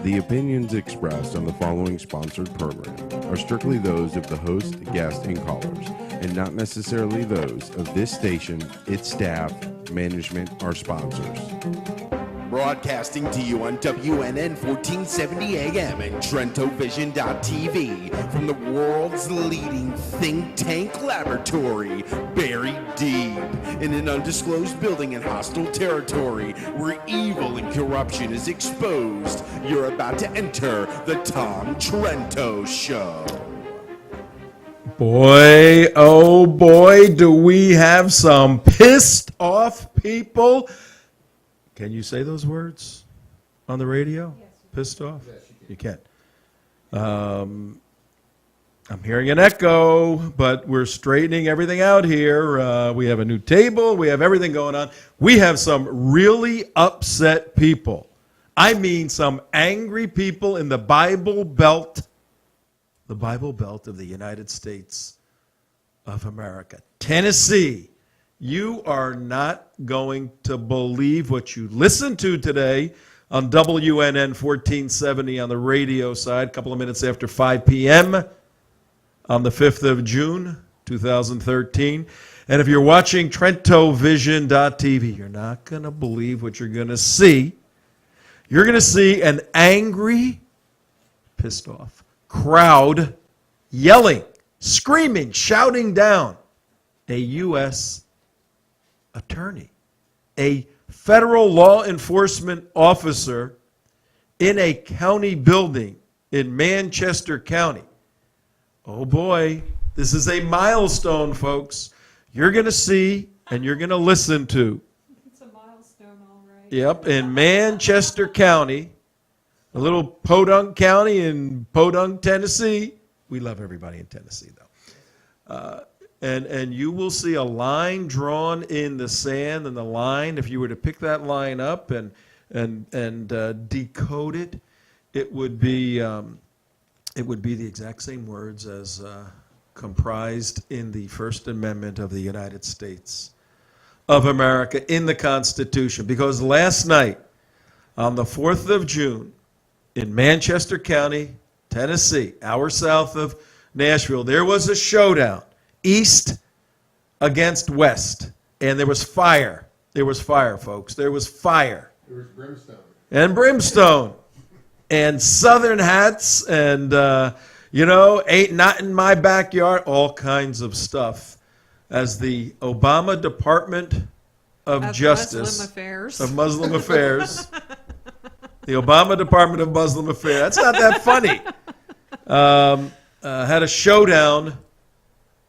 The opinions expressed on the following sponsored program are strictly those of the host, guest, and callers, and not necessarily those of this station, its staff, management, or sponsors. Broadcasting to you on WNN 1470 AM and TrentoVision.tv from the world's leading think tank laboratory, buried deep in an undisclosed building in hostile territory where evil and corruption is exposed. You're about to enter the Tom Trento Show. Boy, oh boy, do we have some pissed off people. Can you say those words on the radio? Yes. Pissed off? Yes, you can. I'm hearing an echo, but we're straightening everything out here. We have a new table. We have everything going on. We have some really upset people. I mean some angry people in the Bible Belt of the United States of America. Tennessee. You are not going to believe what you listened to today on WNN 1470 on the radio side, a couple of minutes after 5 p.m. on the 5th of June, 2013. And if you're watching TrentoVision.tv, you're not going to believe what you're going to see. You're going to see an angry, pissed off crowd yelling, screaming, shouting down a U.S. attorney, a federal law enforcement officer in a county building in Manchester County. Oh boy, this is a milestone, folks. You're going to see and you're going to listen to. It's a milestone, all right. Yep, in Manchester County, a little podunk county in Podunk, Tennessee. We love everybody in Tennessee, though. And you will see a line drawn in the sand, and the line, if you were to pick that line up and decode it, it would be the exact same words as comprised in the First Amendment of the United States of America in the Constitution. Because last night, on the 4th of June, in Manchester County, Tennessee, hour south of Nashville, there was a showdown. East against West. And there was fire. There was fire, folks. There was fire. There was brimstone. And brimstone. And Southern hats and, ain't not in my backyard. All kinds of stuff. As the Obama Department of Justice. Muslim Affairs. The Obama Department of Muslim Affairs. That's not that funny. Had a showdown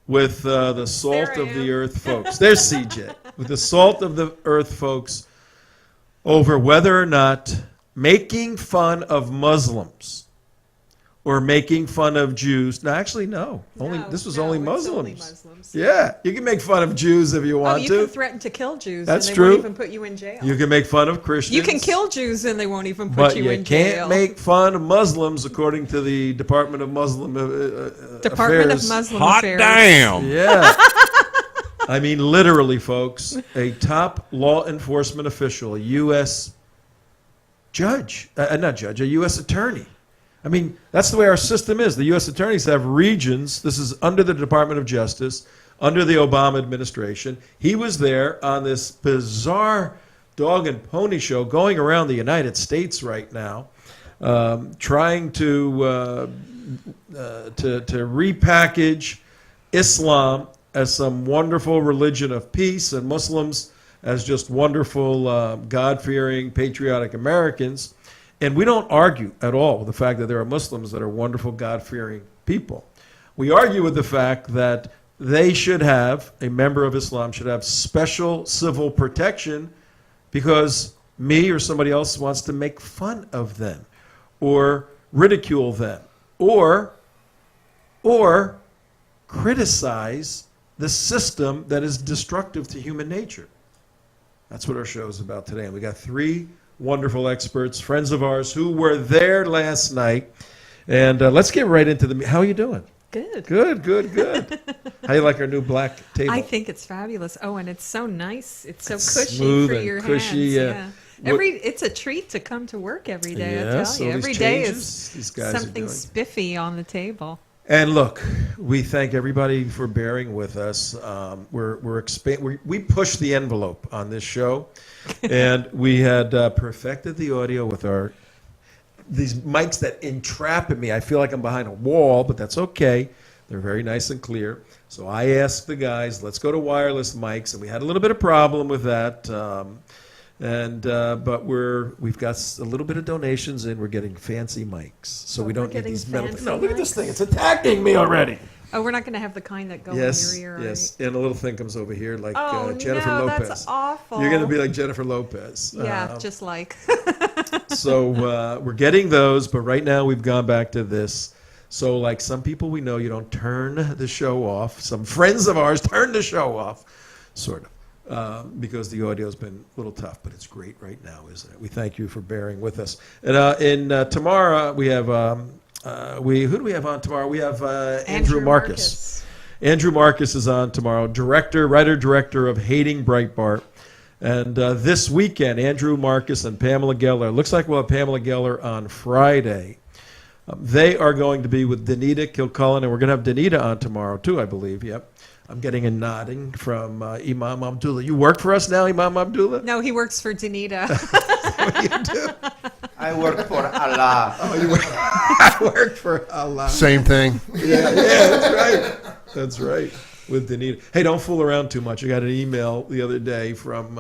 with the salt of the earth folks. There's CJ. With the salt of the earth folks over whether or not making fun of Muslims or making fun of Jews. No, actually, no. This was only Muslims. Only Muslims. Yeah, you can make fun of Jews if you want to. You can threaten to kill Jews That's and they true. won't even put you in jail. You can make fun of Christians. You can kill Jews and they won't even put you in jail. But you can't make fun of Muslims according to the Department of Muslim Department Affairs. of Muslim Hot Affairs. damn! Yeah. I mean, literally, folks, a top law enforcement official, a U.S. judge, a U.S. attorney. I mean, that's the way our system is. The U.S. attorneys have regions. This is under the Department of Justice, under the Obama administration. He was there on this bizarre dog and pony show going around the United States right now, trying to repackage Islam as some wonderful religion of peace and Muslims as just wonderful, God-fearing, patriotic Americans. And we don't argue at all with the fact that there are Muslims that are wonderful, God-fearing people. We argue with the fact that they should have, a member of Islam should have special civil protection because me or somebody else wants to make fun of them or ridicule them or criticize the system that is destructive to human nature. That's what our show is about today. And we got three wonderful experts, friends of ours who were there last night. And let's get right into the... How are you doing? Good. Good. How you like our new black table? I think it's fabulous. Oh, and it's so nice. It's so It's cushy smooth for and your cushy, hands. Yeah. It's a treat to come to work every day. Yes, I tell you, all these every day changes these is guys are something doing. spiffy on the table. And look, we thank everybody for bearing with us. We pushed the envelope on this show, and we had perfected the audio with these mics that entrap me. I feel like I'm behind a wall, but that's okay. They're very nice and clear. So I asked the guys, let's go to wireless mics, and we had a little bit of problem with that. But we've got a little bit of donations in. We're getting fancy mics, so we don't need these metal. No, look at this thing; it's attacking me already. Oh, we're not going to have the kind that go in your ear, yes, right? And a little thing comes over here, like Jennifer no, Lopez. That's awful. You're going to be like Jennifer Lopez. Yeah, just like. So we're getting those, but right now we've gone back to this. So, like some people we know, you don't turn the show off. Some friends of ours turn the show off, sort of. Because the audio's been a little tough, but it's great right now, isn't it? We thank you for bearing with us. And tomorrow we have who do we have on tomorrow? We have Andrew Marcus. Andrew Marcus is on tomorrow. Writer-director of Hating Breitbart. And this weekend, Andrew Marcus and Pamela Geller. Looks like we'll have Pamela Geller on Friday. They are going to be with Danita Kilcullen, and we're going to have Danita on tomorrow too, I believe. Yep. I'm getting a nodding from Imam Abdullah. You work for us now, Imam Abdullah? No, he works for Danita. What do you do? I work for Allah. Oh, you work, I work for Allah. Same thing. Yeah, that's right. That's right. With Danita. Hey, don't fool around too much. I got an email the other day from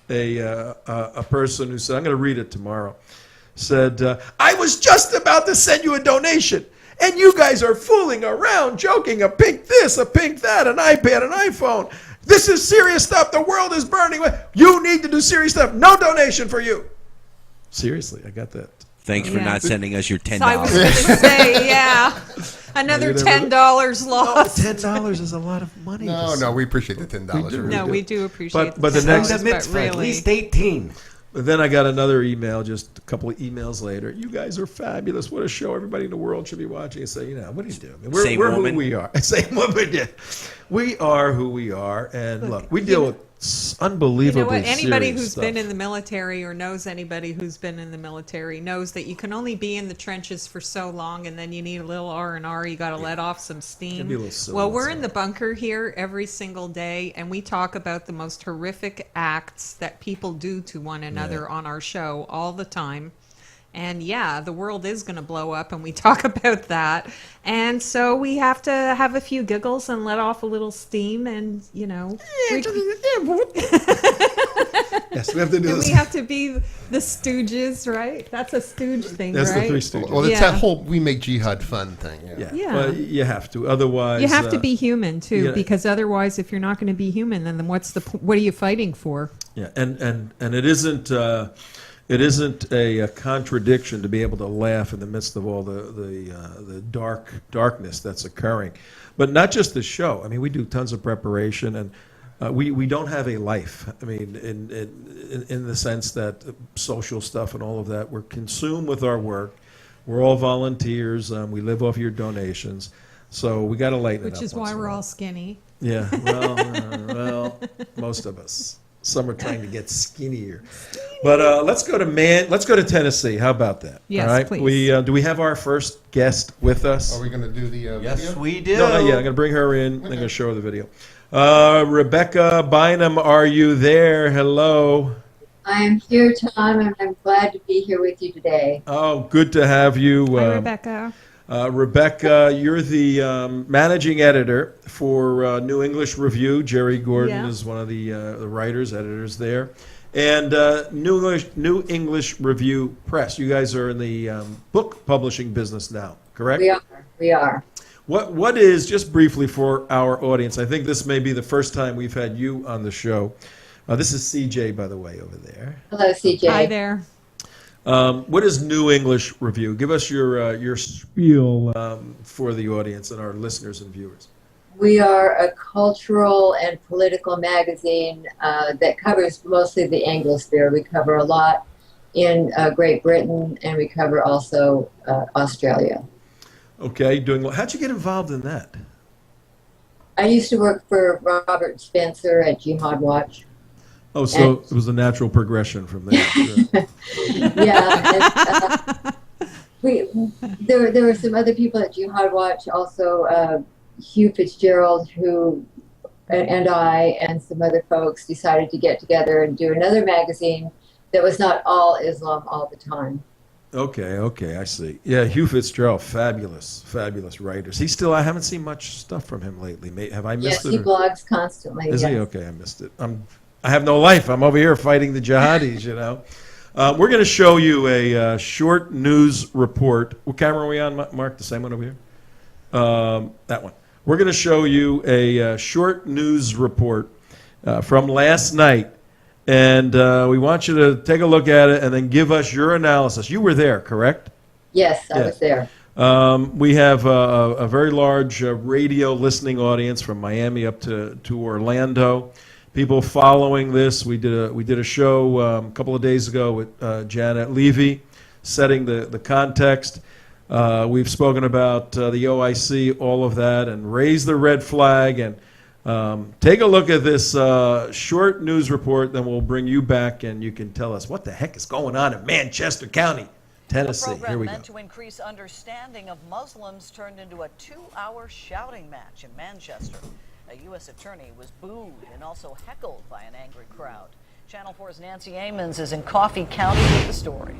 a person who said, I'm going to read it tomorrow, said, I was just about to send you a donation. And you guys are fooling around, joking, a pink this, a pink that, an iPad, an iPhone. This is serious stuff. The world is burning. You need to do serious stuff. No donation for you. Seriously, I got that. Thanks for not sending us your $10. So I was going to say, yeah, another $10 lost. $10 is a lot of money. No, we appreciate the $10. No, we do appreciate But the next, At least 18. But then I got another email just a couple of emails later. You guys are fabulous. What a show. Everybody in the world should be watching. And say, what do you do? I mean, we're who we are. Same woman. Yeah. We are who we are. And look, we deal with unbelievably You know what? Anybody serious who's stuff. been in the military or knows anybody who's been in the military knows that you can only be in the trenches for so long, and then you need a little R&R. You got to let off some steam. Be a little silly Well, we're inside. in the bunker here every single day, and we talk about the most horrific acts that people do to one another on our show all the time. And yeah, the world is going to blow up, and we talk about that. And so we have to have a few giggles and let off a little steam, and Yes, we have to do and this. we have to be the Stooges, right? That's a Stooge thing, That's right? the Three Stooges. Well, it's Yeah. that whole we make jihad fun thing. Yeah. Yeah. Well, you have to. Otherwise, You have to be human too, yeah. because otherwise, if you're not going to be human, then what are you fighting for? Yeah, and it isn't a contradiction to be able to laugh in the midst of all the darkness that's occurring, but not just the show. I mean, we do tons of preparation, and we don't have a life. I mean, in the sense that social stuff and all of that, we're consumed with our work. We're all volunteers. We live off your donations, so we got to lighten it up. Which is once why in a we're while. all skinny. Yeah, well, most of us. Some are trying to get skinnier. But let's go to Tennessee. How about that? Yes, all right? please. Do we have our first guest with us? Are we going to do the Yes, video? we do. No, not yet. I'm going to bring her in. I'm going to show her the video. Rebecca Bynum, are you there? Hello. I am here, Tom, and I'm glad to be here with you today. Oh, good to have you. Hi, Rebecca. Rebecca, you're the managing editor for New English Review. Jerry Gordon is one of the writers, editors there. And New English Review Press. You guys are in the book publishing business now, correct? We are. What is, just briefly for our audience, I think this may be the first time we've had you on the show. This is CJ, by the way, over there. Hello, CJ. Hi there. What is New English Review? Give us your spiel for the audience and our listeners and viewers. We are a cultural and political magazine that covers mostly the Anglosphere. We cover a lot in Great Britain, and we cover also Australia. Okay, doing well. How'd you get involved in that? I used to work for Robert Spencer at Jihad Watch. Oh, so it was a natural progression from there. Sure. Yeah. There were some other people at Jihad Watch, also Hugh Fitzgerald, who and I and some other folks decided to get together and do another magazine that was not all Islam all the time. Okay, I see. Yeah, Hugh Fitzgerald, fabulous writer. Is he still? I haven't seen much stuff from him lately. Have I missed it? Yes, he blogs constantly. Is yes. he? Okay, I missed it. I have no life. I'm over here fighting the jihadis, you know. We're going to show you a short news report. What camera are we on, Mark? The same one over here? That one. We're going to show you a short news report from last night. And we want you to take a look at it and then give us your analysis. You were there, correct? Yes, I was there. We have a very large radio listening audience from Miami up to Orlando. People following this. We did a show a couple of days ago with Janet Levy, setting the context. We've spoken about the OIC, all of that, and raise the red flag. And take a look at this short news report. Then we'll bring you back, and you can tell us what the heck is going on in Manchester County, Tennessee. Here we go. Meant to increase understanding of Muslims turned into a 2-hour shouting match in Manchester. A U.S. attorney was booed and also heckled by an angry crowd. Channel 4's Nancy Amons is in Coffee County with the story.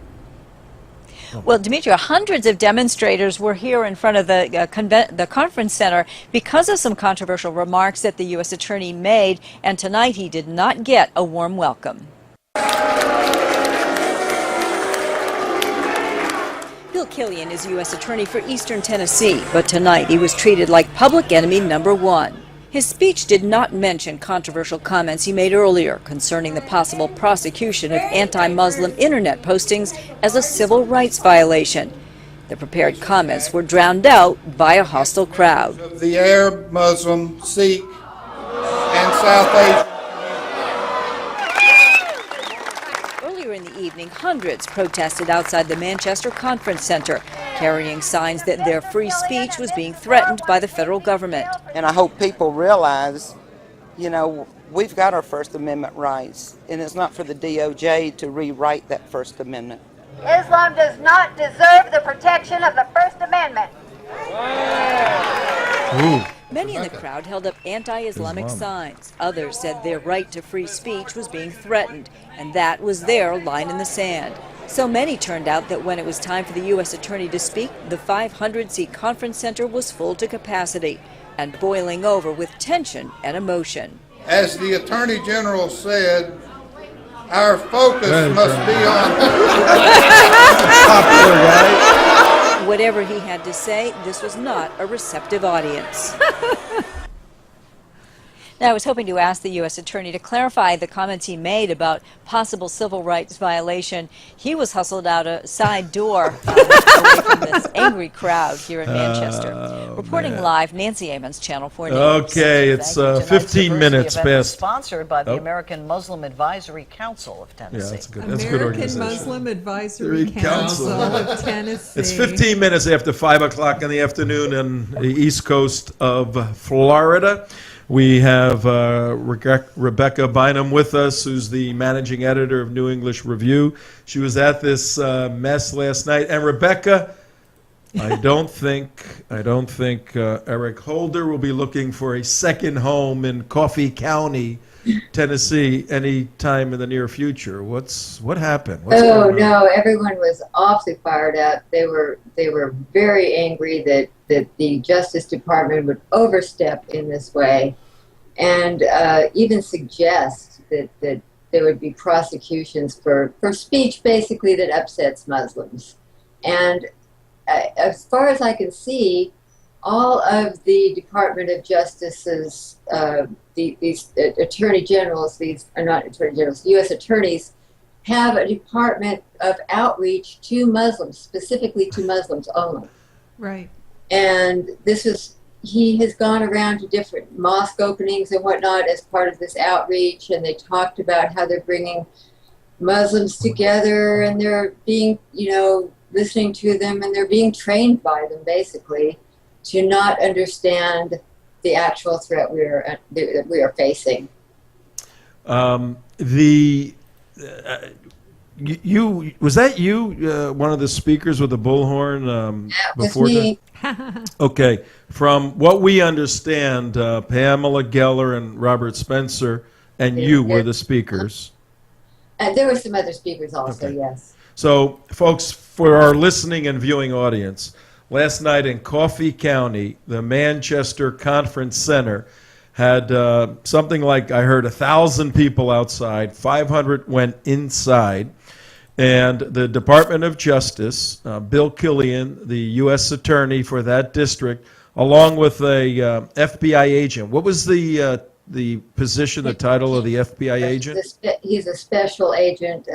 Well, Demetria, hundreds of demonstrators were here in front of the conference center because of some controversial remarks that the U.S. attorney made, and tonight he did not get a warm welcome. Bill Killian is U.S. attorney for Eastern Tennessee, but tonight he was treated like public enemy number one. His speech did not mention controversial comments he made earlier concerning the possible prosecution of anti-Muslim internet postings as a civil rights violation. The prepared comments were drowned out by a hostile crowd. The Arab, Muslim, Sikh, and South Asian. Earlier in the evening, hundreds protested outside the Manchester Conference Center, carrying signs that their free speech was being threatened by the federal government. And I hope people realize, you know, we've got our First Amendment rights, and it's not for the DOJ to rewrite that First Amendment. Islam does not deserve the protection of the First Amendment. Many in the crowd held up anti-Islamic signs. Others said their right to free speech was being threatened, and that was their line in the sand. So many turned out that when it was time for the U.S. attorney to speak, the 500-seat conference center was full to capacity and boiling over with tension and emotion. As the Attorney General said, our focus must be on... Whatever he had to say, this was not a receptive audience. Now, I was hoping to ask the U.S. attorney to clarify the comments he made about possible civil rights violation. He was hustled out a side door away from this angry crowd here in Manchester. Reporting live, Nancy Amons, Channel 4 News. Okay, it's 15 minutes past. Sponsored by the American Muslim Advisory Council of Tennessee. Yeah, that's a good American organization. Muslim Advisory Council of Tennessee. It's 15 minutes after 5 o'clock in the afternoon on the east coast of Florida. We have Rebecca Bynum with us, who's the managing editor of New English Review. She was at this mess last night. And Rebecca, I don't think Eric Holder will be looking for a second home in Coffee County, Tennessee, any time in the near future. What happened? No, everyone was awfully fired up. They were very angry that the Justice Department would overstep in this way, and even suggest that there would be prosecutions for speech basically that upsets Muslims. And as far as I can see, all of the Department of Justice's these attorney generals, these are not attorney generals, U.S. attorneys, have a department of outreach to Muslims, specifically to Muslims only. Right. And he has gone around to different mosque openings and whatnot as part of this outreach, and they talked about how they're bringing Muslims together, and they're being, listening to them, and they're being trained by them, basically, to not understand the actual threat we are facing. the you was that you one of the speakers with the bullhorn before me. Okay, from what we understand, Pamela Geller and Robert Spencer and you were the speakers. There were some other speakers also, Okay. yes. So, folks, for our listening and viewing audience, last night in Coffee County, the Manchester Conference Center had something like, I heard, 1,000 people outside, 500 went inside, and the Department of Justice, Bill Killian, the U.S. Attorney for that district, along with a FBI agent. What was the position, the title of the FBI agent? He's a special agent,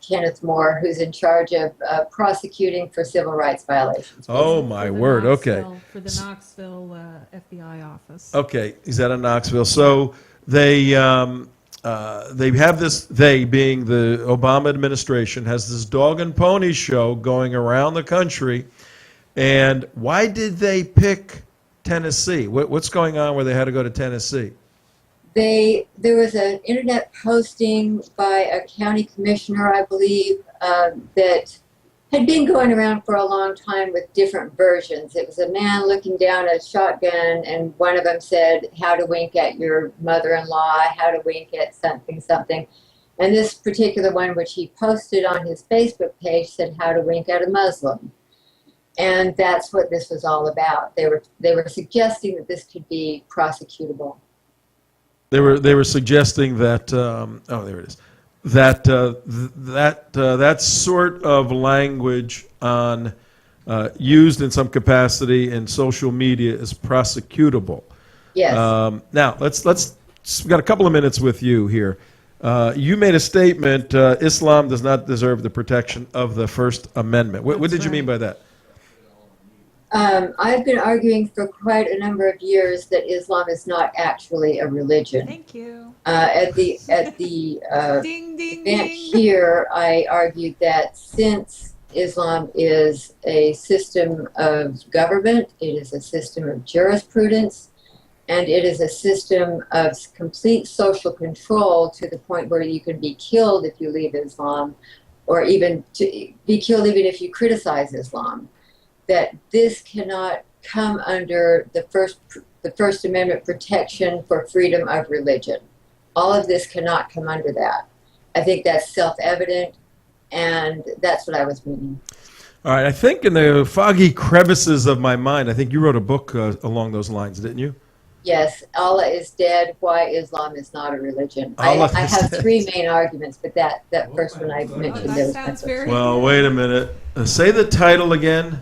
Kenneth Moore, who's in charge of prosecuting for civil rights violations. Oh, my word. Okay. For the Knoxville FBI office. Okay, he's out of Knoxville. So they have this, they being the Obama administration, has this dog and pony show going around the country. And why did they pick Tennessee? What's going on where they had to go to Tennessee? There was an internet posting by a county commissioner, I believe, that had been going around for a long time with different versions. It was a man looking down a shotgun, and one of them said, "How to wink at your mother-in-law, how to wink at something, something." And this particular one, which he posted on his Facebook page, said, "How to wink at a Muslim." And that's what this was all about. They were suggesting that this could be prosecutable. They were suggesting that there it is, that sort of language on used in some capacity in social media is prosecutable. Yes. Now we've got a couple of minutes with you here. You made a statement. Islam does not deserve the protection of the First Amendment. What did you mean by that? I've been arguing for quite a number of years that Islam is not actually a religion. Thank you. At the Ding, ding, event ding. here, I argued that since Islam is a system of government, it is a system of jurisprudence, and it is a system of complete social control to the point where you can be killed if you leave Islam, or even to be killed even if you criticize Islam, that this cannot come under the First Amendment protection for freedom of religion. All of this cannot come under that. I think that's self-evident, and that's what I was meaning. All right, I think in the foggy crevices of my mind, I think you wrote a book along those lines, didn't you? Yes, Allah is dead, why Islam is not a religion. I Allah have is dead. three main arguments, but that first one I mentioned there was my Sounds first. very Well, wait a minute. Say the title again.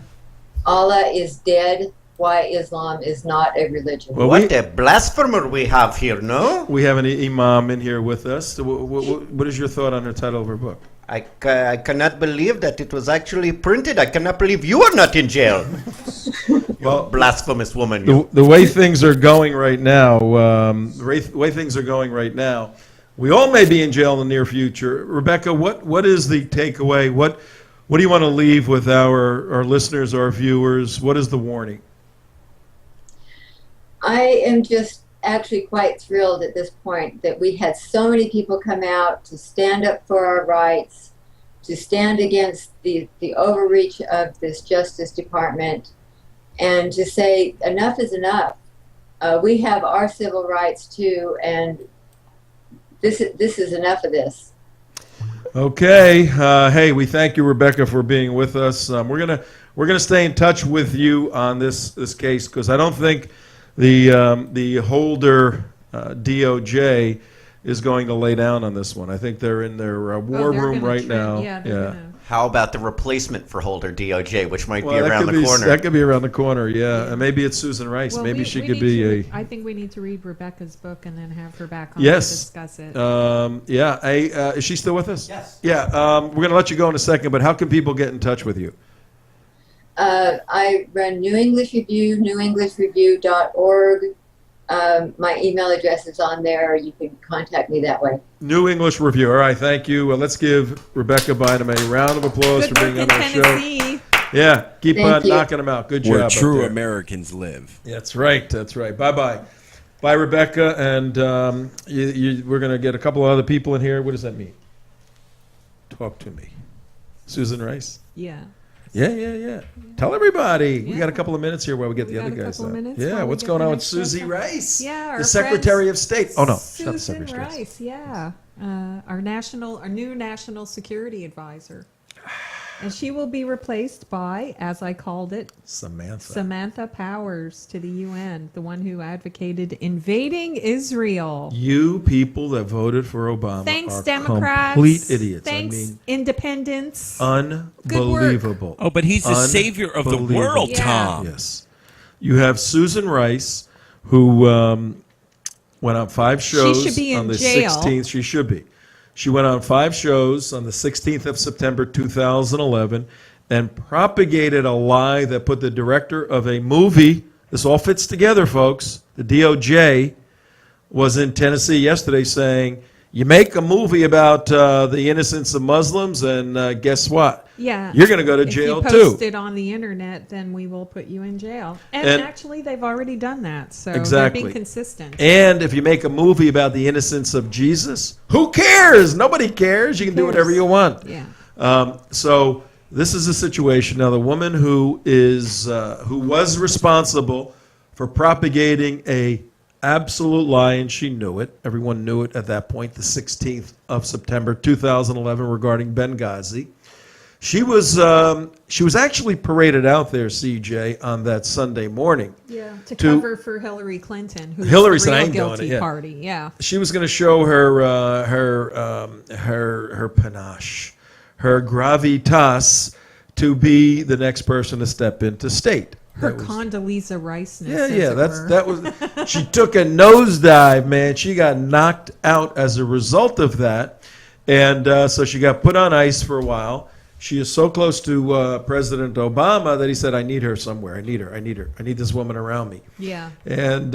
Allah is dead, why Islam is not a religion. Well, What a blasphemer we have here, no? we have an imam in here with us. What is your thought on the title of her book? I cannot believe that it was actually printed. I cannot believe you are not in jail. Well, Blasphemous woman. You. the way things are going right now, we all may be in jail in the near future. Rebecca, what is the takeaway? What do you want to leave with our listeners, our viewers? What is the warning? I am just actually quite thrilled at this point that we had so many people come out to stand up for our rights, to stand against the overreach of this Justice Department, and to say enough is enough. We have our civil rights too, and this is enough of this. Okay. Hey, we thank you, Rebecca, for being with us. We're gonna stay in touch with you on this case, because I don't think the Holder DOJ is going to lay down on this one. I think they're in their war room right now. Yeah. How about the replacement for Holder DOJ, which might Well, be around the corner? That could be around the corner, yeah. And maybe it's Susan Rice. Well, maybe we she need could be to- a... I think we need to read Rebecca's book and then have her back on Yes. to discuss it. Yeah. Is she still with us? Yes. Yeah. We're going to let you go in a second, but how can people get in touch with you? I run New English Review, newenglishReview.org. My email address is on there. You can contact me that way. New English Review. All right, thank you. Let's give Rebecca Bynum a round of applause for being on our show. Yeah, keep Thank on you. knocking them out. Good job. Where up true there. Americans live. That's right. That's right. Bye-bye. Bye, Rebecca. And we're going to get a couple of other people in here. What does that mean? Talk to me. Susan Rice? Yeah. Yeah. Tell everybody. We Yeah. got a couple of minutes here while we get the got other a guys couple out. minutes Yeah, while we what's get going the on with next Susie guest. Rice? Yeah, our the Secretary of State. Oh, no. Not the Susan Secretary of State. Rice, yeah. Our new national security advisor. And she will be replaced by, as I called it, Samantha Powers to the UN, the one who advocated invading Israel. You people that voted for Obama Thanks, are Democrats. complete idiots. Thanks, independents. Unbelievable. Oh, but he's the savior of the world, Yeah. Tom. Yes. You have Susan Rice, who went on 5 shows should be in on the jail. 16th. She should be. She went on 5 shows on the 16th of September 2011 and propagated a lie that put the director of a movie, this all fits together, folks, the DOJ was in Tennessee yesterday saying, you make a movie about the innocence of Muslims, and guess what? Yeah. You're going to go to jail, if you too. post it on the internet, then we will put you in jail. And actually, they've already done that, so Exactly. they're being consistent. And if you make a movie about the innocence of Jesus, who cares? Nobody cares. You can do whatever you want. Yeah. So this is a situation now. The woman who was responsible for propagating a absolute lie, and she knew it. Everyone knew it at that point. The 16th of September 2011, regarding Benghazi. She was actually paraded out there, CJ, on that Sunday morning. Yeah, to cover for Hillary Clinton, who's Hillary the said, real "I ain't going guilty to- yeah." party. Yeah. She was going to show her panache, her gravitas, to be the next person to step into state. Her Condoleezza Rice-ness. Yeah. That was. She took a nosedive, man. She got knocked out as a result of that, and so she got put on ice for a while. She is so close to President Obama that he said, "I need her somewhere. I need her. I need this woman around me." Yeah. And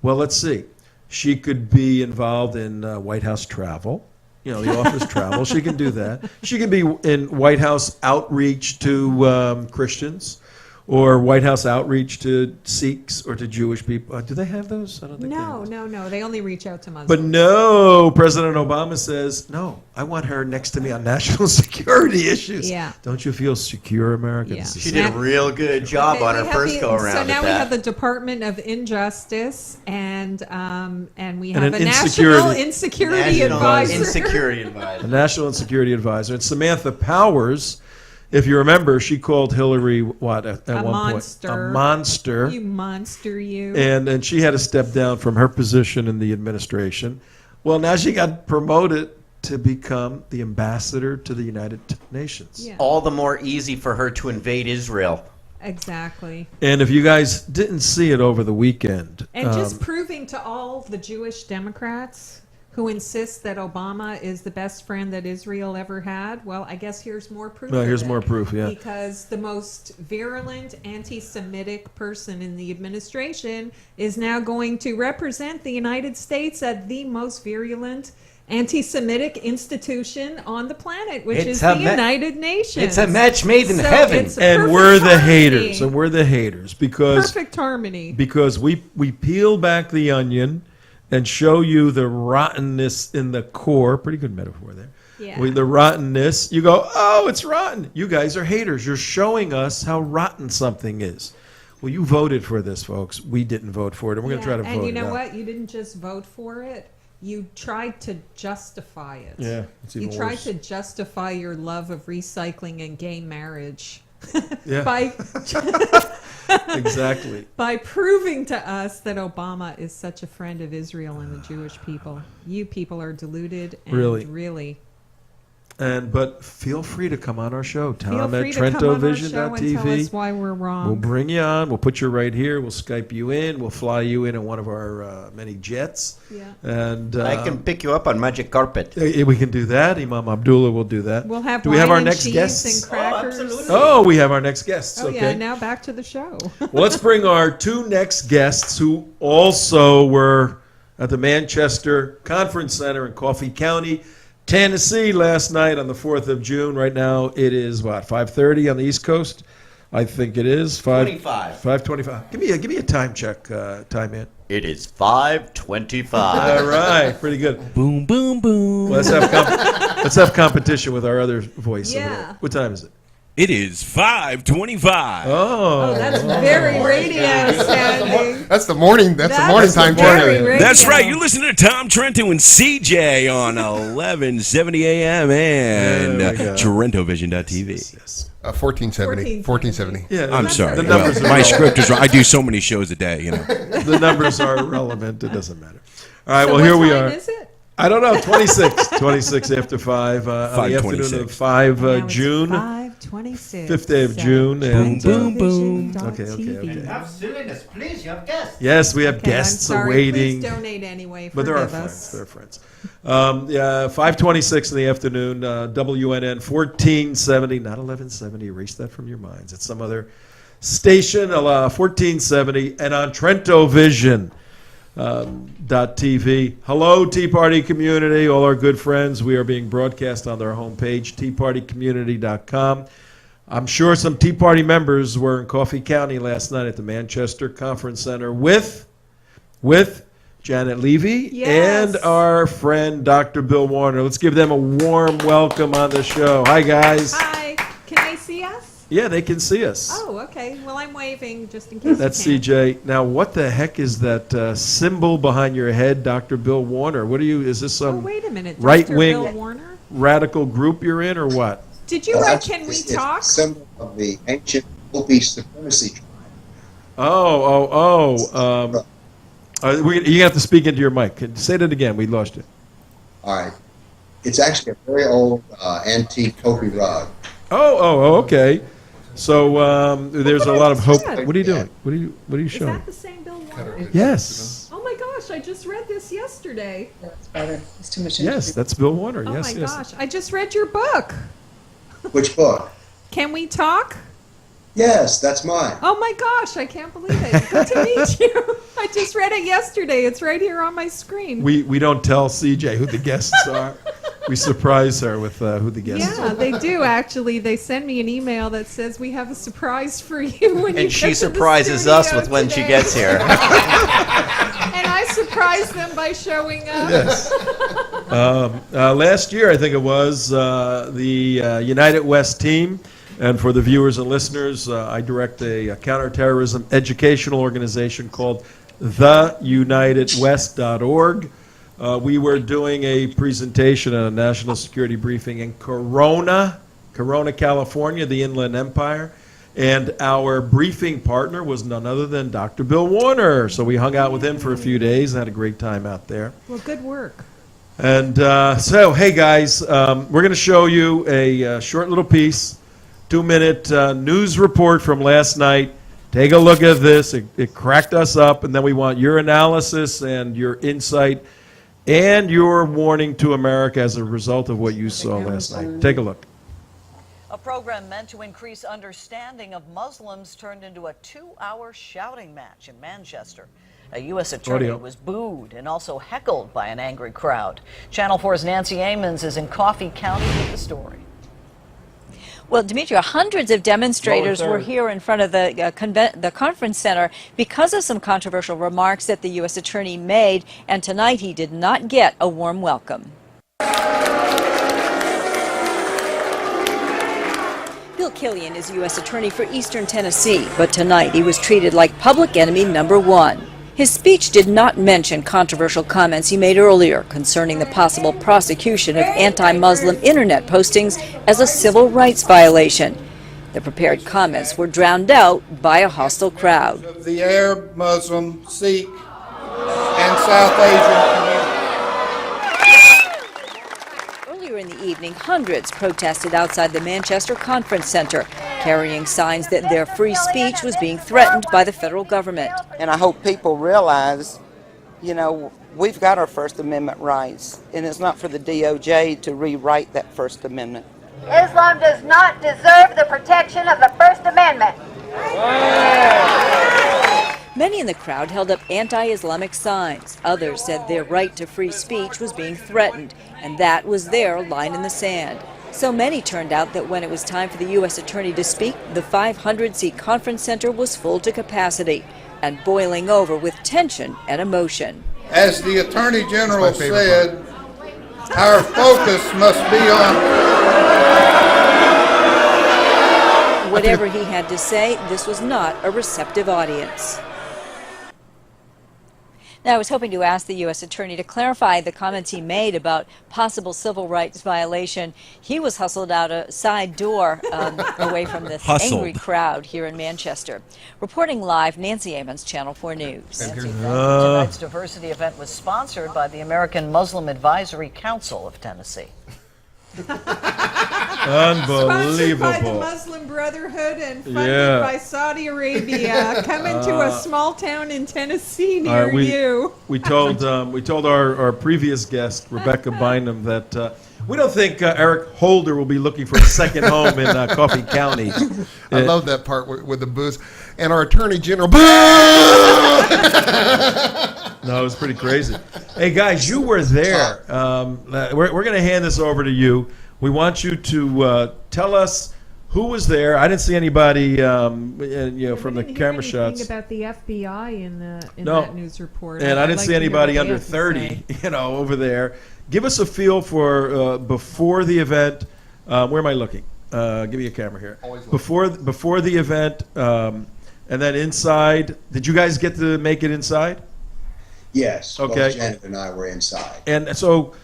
well, let's see. She could be involved in White House travel. You know, the office travel. She can do that. She can be in White House outreach to Christians, or White House outreach to Sikhs or to Jewish people. Do they have those? I don't think they have those. No. They only reach out to Muslims. But no, President Obama says, no, I want her next to me on national security issues. Yeah. Don't you feel secure, America? Yeah. She did a real good job Okay, on her we have first go around. So now at we that. have the Department of Injustice, and we And have an a National insecurity- Insecurity National Advisor. Insecurity A advisor. national insecurity advisor. And Samantha Powers, if you remember, she called Hillary, what, at A one monster. point? A monster. You monster, you. And she had to step down from her position in the administration. Well, now she got promoted to become the ambassador to the United Nations. Yeah. All the more easy for her to invade Israel. Exactly. And if you guys didn't see it over the weekend, And just proving to all the Jewish Democrats who insist that Obama is the best friend that Israel ever had, well, I guess here's more proof. Well, of here's it. more proof, yeah. Because the most virulent anti-Semitic person in the administration is now going to represent the United States at the most virulent anti-Semitic institution on the planet, which is the United Nations. It's a match made in heaven. it's a and perfect we're the harmony. haters, and we're the haters because Perfect harmony. because we peel back the onion and show you the rottenness in the core. Pretty good metaphor there. Yeah. The rottenness. You go, oh, it's rotten. You guys are haters. You're showing us how rotten something is. Well, you voted for this, folks. We didn't vote for it, and we're going to try to vote it And you know out. what? You didn't just vote for it. You tried to justify it. Yeah, it's even You tried worse. to justify your love of recycling and gay marriage Yeah. by Exactly. by proving to us that Obama is such a friend of Israel and the Jewish people. You people are deluded and really. But feel free to come on our show. Feel Tom at free to come on our show and tell TrentoVision.tv. us why we're wrong. We'll bring you on. We'll put you right here. We'll Skype you in. We'll fly you in one of our many jets. Yeah. And I can pick you up on magic carpet. we can do that. Imam Abdullah will do that. We'll have do we have wine our and next cheese guests? and crackers. Oh, we have our next guests. Oh, okay. yeah, now back to the show. Well, let's bring our 2 next guests who also were at the Manchester Conference Center in Coffee County, Tennessee last night on the 4th of June. Right now it is, 5:30 on the East Coast? I think it is 25. 5:25. Give me a time check, time in. It is 5:25. All right, pretty good. Boom, boom, boom. Well, let's have competition with our other voice. Yeah. What time is it? It is 5:25. Oh, that's very radio sounding. That's the morning. That's the morning time. That's right. You're listening to Tom Trento and CJ on 1170 AM and TrentoVision.tv. 1470. 1470. Yeah, I'm sorry. The numbers my script is wrong. I do so many shows a day, you know. The numbers are irrelevant. It doesn't matter. All right, So well, here what we time are. is it? I don't know, 26 after 5 on the afternoon of 5 Now it's June. 5:26. 5th day of June. And, boom, boom. Okay. Have silliness, please. You have guests. Yes, we have Okay, guests I'm sorry. awaiting. Please donate anyway. But they're our Forgive friends. us. They're friends. 5:26 in the afternoon, WNN 1470, not 1170. Erase that from your minds. It's some other station, 1470, and on TrentoVision. .tv. Hello, Tea Party community, all our good friends. We are being broadcast on their homepage, teapartycommunity.com. I'm sure some Tea Party members were in Coffee County last night at the Manchester Conference Center with Janet Levy Yes. and our friend Dr. Bill Warner. Let's give them a warm welcome on the show. Hi, guys. Hi. Can they see us? Yeah, they can see us. Oh, okay. Well, I'm waving just in case. That's you can't. CJ. Now, what the heck is that symbol behind your head, Dr. Bill Warner? What are you? Is this some Wait a minute. Dr. right-wing Bill Warner? radical group you're in, or what? Did you write Can We Talk? It's a symbol of the ancient Hopi supremacy tribe. You have to speak into your mic. Say that again. We lost you. All right. It's actually a very old antique Hopi rug. Okay. So there's a lot of hope. What are you doing? What are you Is showing? that the same Bill Warner? Yes. Oh my gosh! I just read this yesterday. That's better. It's too much. Yes, that's Bill Warner. Oh Yes, my yes. gosh! I just read your book. Which book? Can We Talk? Yes, that's mine. Oh my gosh! I can't believe it. Good to meet you. I just read it yesterday. It's right here on my screen. We don't tell CJ who the guests are. We surprise her with who the guests Yeah, are. they do actually. They send me an email that says we have a surprise for you when you And get she to the surprises us studio with when she today. gets here. And I surprise them by showing up. Yes. Last year, I think it was, the United West team, and for the viewers and listeners, I direct a counterterrorism educational organization called theunitedwest.org. We were doing a presentation at a national security briefing in Corona, California, the Inland Empire. And our briefing partner was none other than Dr. Bill Warner. So we hung out with him for a few days and had a great time out there. Well, good work. And so, hey guys, we're going to show you a short little piece, 2-minute news report from last night. Take a look at this. It cracked us up, and then we want your analysis and your insight and your warning to America as a result of what you saw last night. Take a look. A program meant to increase understanding of Muslims turned into a 2-hour shouting match in Manchester. A U.S. attorney was booed and also heckled by an angry crowd. Channel 4's Nancy Amons is in Coffee County with the story. Well, Dimitri, hundreds of demonstrators were here in front of the conference center because of some controversial remarks that the U.S. attorney made, and tonight he did not get a warm welcome. Bill Killian is U.S. attorney for Eastern Tennessee, but tonight he was treated like public enemy number one. His speech did not mention controversial comments he made earlier concerning the possible prosecution of anti-Muslim internet postings as a civil rights violation. The prepared comments were drowned out by a hostile crowd. Of the Arab, Muslim, Sikh, and South Asian communities. Earlier in the evening, hundreds protested outside the Manchester Conference Center, carrying signs that their free speech was being threatened by the federal government. And I hope people realize, you know, we've got our First Amendment rights, and it's not for the DOJ to rewrite that First Amendment. Islam does not deserve the protection of the First Amendment. Many in the crowd held up anti-Islamic signs. Others said their right to free speech was being threatened, and that was their line in the sand. So many turned out that when it was time for the U.S. Attorney to speak, the 500-seat conference center was full to capacity and boiling over with tension and emotion. As the Attorney General said, our focus must be on... Whatever he had to say, this was not a receptive audience. Now, I was hoping to ask the U.S. Attorney to clarify the comments he made about possible civil rights violation. He was hustled out a side door away from this angry crowd here in Manchester. Reporting live, Nancy Amons, Channel 4 News. Tonight's diversity event was sponsored by the American Muslim Advisory Council of Tennessee. Unbelievable. Sponsored by the Muslim Brotherhood and funded by Saudi Arabia. Coming to a small town in Tennessee near you. We told our previous guest, Rebecca Bynum, that we don't think Eric Holder will be looking for a second home in Coffee County. I love that part with the booze. And our Attorney General, No, it was pretty crazy. Hey, guys, you were there. We're going to hand this over to you. We want you to tell us who was there. I didn't see anybody, from the camera shots. About the FBI in No. that news report. And I didn't like see to hear anybody what they under have to 30, say. over there. Give us a feel for before the event. Where am I looking? Give me a camera here. Before the event, and then inside. Did you guys get to make it inside? Yes. Okay. Both Janet and I were inside. And so,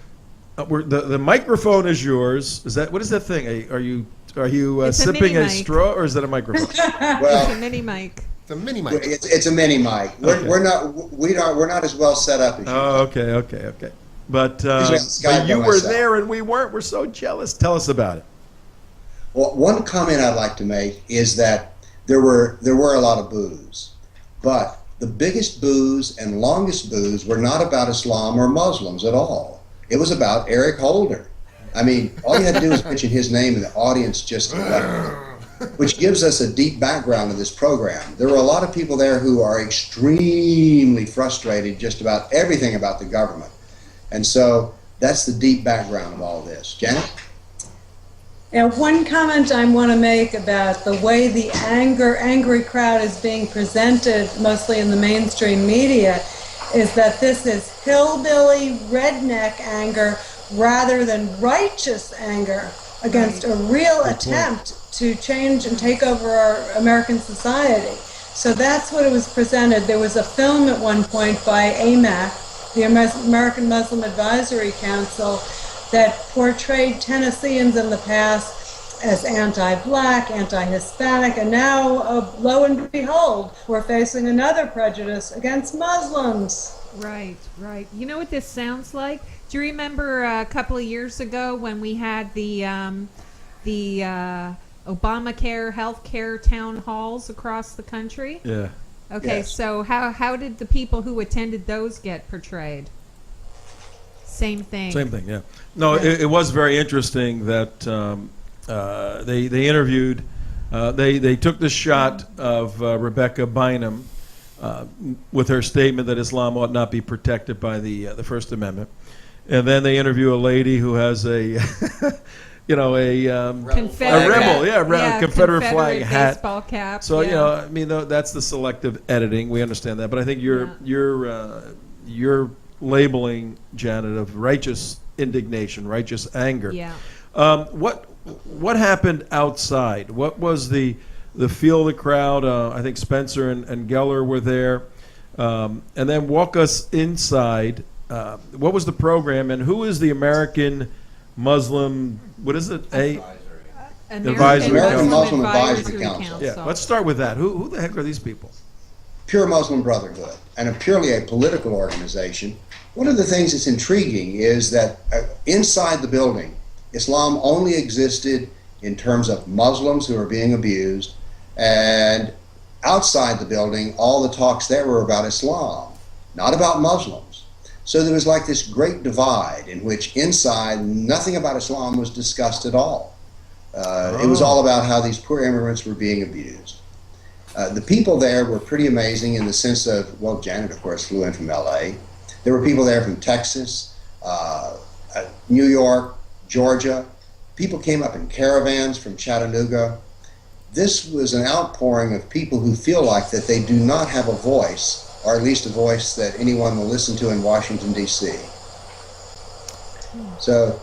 the microphone is yours. What is that thing? Are you It's a sipping mini a mic. straw, or is that a microphone? Well, It's a mini mic. It's a mini mic. It's a mini mic. We're not as well set up as you. Oh, okay. But you were there and we weren't. We're so jealous. Tell us about it. Well, one comment I'd like to make is that there were a lot of boos, but the biggest boos and longest boos were not about Islam or Muslims at all. It was about Eric Holder. I mean, all you had to do was mention his name and the audience just erupted, which gives us a deep background of this program. There were a lot of people there who are extremely frustrated just about everything about the government. And so that's the deep background of all this. Janet? And one comment I want to make about the way the angry crowd is being presented, mostly in the mainstream media, is that this is hillbilly, redneck anger rather than righteous anger against a real attempt to change and take over our American society. So that's what it was presented. There was a film at one point by AMAC, the American Muslim Advisory Council, that portrayed Tennesseans in the past as anti-black, anti-Hispanic, and now, lo and behold, we're facing another prejudice against Muslims. Right. You know what this sounds like? Do you remember a couple of years ago when we had the Obamacare healthcare town halls across the country? Yeah. Okay, Yes. so how did the people who attended those get portrayed? Same thing. Same thing, yeah. No, it was very interesting that they interviewed, they took the shot of Rebecca Bynum with her statement that Islam ought not be protected by the First Amendment, and then they interview a lady who has a, Confederate flag hat, baseball cap. So yeah. that's the selective editing. We understand that, but I think you're labeling, Janet, of righteous indignation, righteous anger. Yeah. What happened outside? What was the feel of the crowd? I think Spencer and Geller were there. And then walk us inside. What was the program, and who is the American Muslim, what is it? American Muslim Advisory Council. Yeah, let's start with that. Who the heck are these people? Pure Muslim Brotherhood, and purely a political organization. One of the things that's intriguing is that inside the building, Islam only existed in terms of Muslims who are being abused, and outside the building, all the talks there were about Islam, not about Muslims. So there was like this great divide in which inside, nothing about Islam was discussed at all. It was all about how these poor immigrants were being abused. The people there were pretty amazing in the sense of, well, Janet, of course, flew in from LA. There were people there from Texas, New York, Georgia, People came up in caravans from Chattanooga. This was an outpouring of people who feel like that they do not have a voice, or at least a voice that anyone will listen to in Washington, D.C. So,